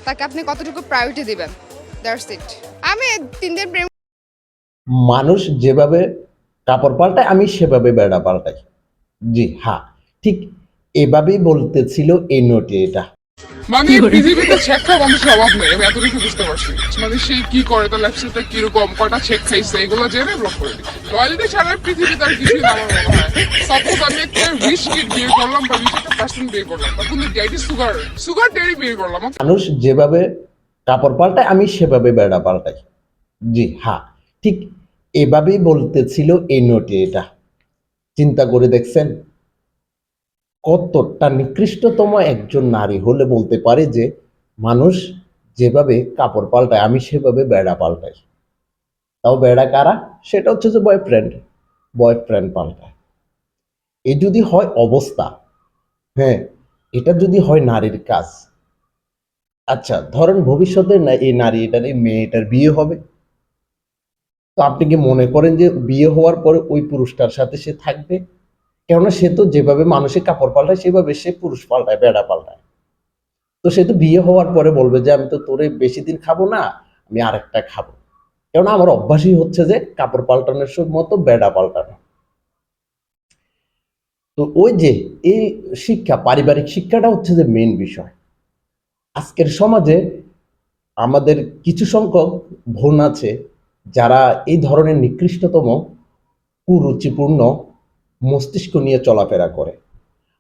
তাকে আপনি কতটুকু প্রায়োরিটি দিবেন, দ্যাটস ইট। আমি 3 দিন প্রেম মানুষ যেভাবে কাপড় পাল্টায় আমি সেভাবে বেড়া পাল্টাই। জি হ্যাঁ, ঠিক এভাবেই বলতেছিল এই নোটে এটা। মানে পৃথিবীতে ছেক খাওয়া মানুষের অভাব নেই, আমি এতটুকু বুঝতে পারছি। মানে সে কি করে, তার লাইফস্টাইলটা কিরকম, কটা ছেক খাইছে, এগুলো জেনে ব্লক করে দিই। লয়ালিটি ছাড়া পৃথিবীতে আর কিছুই না আমার মনে হয়। সাপোজ আমি একটা রিচ কিড বিয়ে করলাম বা রিচ একটা পার্সন বিয়ে করলাম, তখন ড্যাডি সুগার ড্যাডি বিয়ে করলাম। মানুষ যেভাবে কাপড় পাল্টায় আমি সেভাবে বেড়া পাল্টাই। জি হ্যাঁ, ঠিক এভাবেই বলতেছিল এই নোটে এটা। চিন্তা করে দেখছেন কতটা নিকৃষ্টতম একজন নারী হলে বলতে পারে যে মানুষ যেভাবে কাপড় পাল্টায় আমি সেভাবে বেড়া পাল্টাই। তাও বেড়া কারা? সেটা হচ্ছে যে বয়ফ্রেন্ড পাল্টায়। এ যদি হয় অবস্থা, হ্যাঁ, এটা যদি হয় নারীর কাজ, আচ্ছা ধরেন ভবিষ্যতে এই নারী এটার এই মেয়েটার বিয়ে হবে, তো আপনি কি মনে করেন যে বিয়ে হওয়ার পরে ওই পুরুষটার সাথে সে থাকবে? কেননা সে তো যেভাবে মানুষের কাপড় পাল্টায় সেভাবে সে পুরুষ পাল্টায়, বেড়া পাল্টায়। তো সে তো বিয়ে হওয়ার পরে বলবে যে আমি তো তোরে বেশি দিন খাবো না, আমি আরেকটা খাবো। কেননা আমার অভ্যাসই হচ্ছে যে কাপড় পাল্টানোর মতো বেড়া পাল্টানো। তো ওই যে এই শিক্ষা, পারিবারিক শিক্ষাটা হচ্ছে যে মেইন বিষয়। আজকের সমাজে আমাদের কিছু সংখ্যক বোন আছে যারা এই ধরনের নিকৃষ্টতম কুরুচিপূর্ণ মস্তিষ্ক নিয়ে চলাফেরা করে।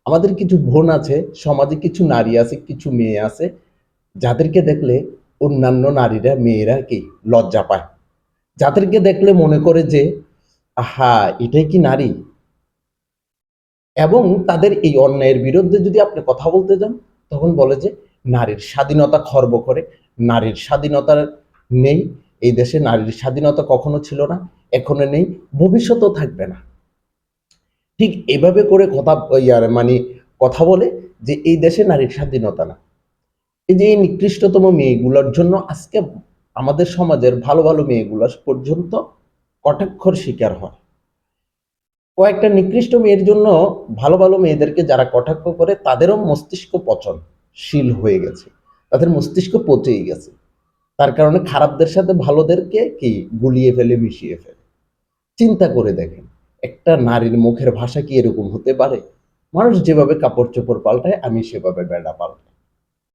আমাদের কিছু বোন আছে, সমাজে কিছু নারী আছে, কিছু মেয়ে আছে যাদেরকে দেখলে অন্যান্য নারীরা, মেয়েরা কি লজ্জা পায়, যাদেরকে দেখলে মনে করে যে আহা এটাই কি নারী। এবং তাদের এই অন্যায়ের বিরুদ্ধে যদি আপনি কথা বলতে যান তখন বলে যে নারীর স্বাধীনতা খর্ব করে, নারীর স্বাধীনতা নেই, এই দেশে নারীর স্বাধীনতা কখনো ছিল না, এখনো নেই, ভবিষ্যতেও থাকবে না। ঠিক এভাবে করে কথা বলে যে এই দেশে নারীর স্বাধীনতা না। এই যে এই নিকৃষ্টতম মেয়েগুলোর জন্য আজকে আমাদের সমাজের ভালো ভালো মেয়েগুলো পর্যন্ত কটাক্ষর শিকার হয়। কয়েকটা নিকৃষ্ট মেয়ের জন্য ভালো ভালো মেয়েদেরকে যারা কটাক্ষ করে তাদেরও মস্তিষ্ক পচনশীল হয়ে গেছে, তাদের মস্তিষ্ক পচেই গেছে। তার কারণে খারাপদের সাথে ভালোদেরকে কি গুলিয়ে ফেলে, মিশিয়ে ফেলে। চিন্তা করে দেখেন একটা নারীর মুখের ভাষা কি এরকম হতে পারে? মানুষ যেভাবে কাপড় চোপড় পাল্টায় আমি সেভাবে বেড়া পাল্টাই।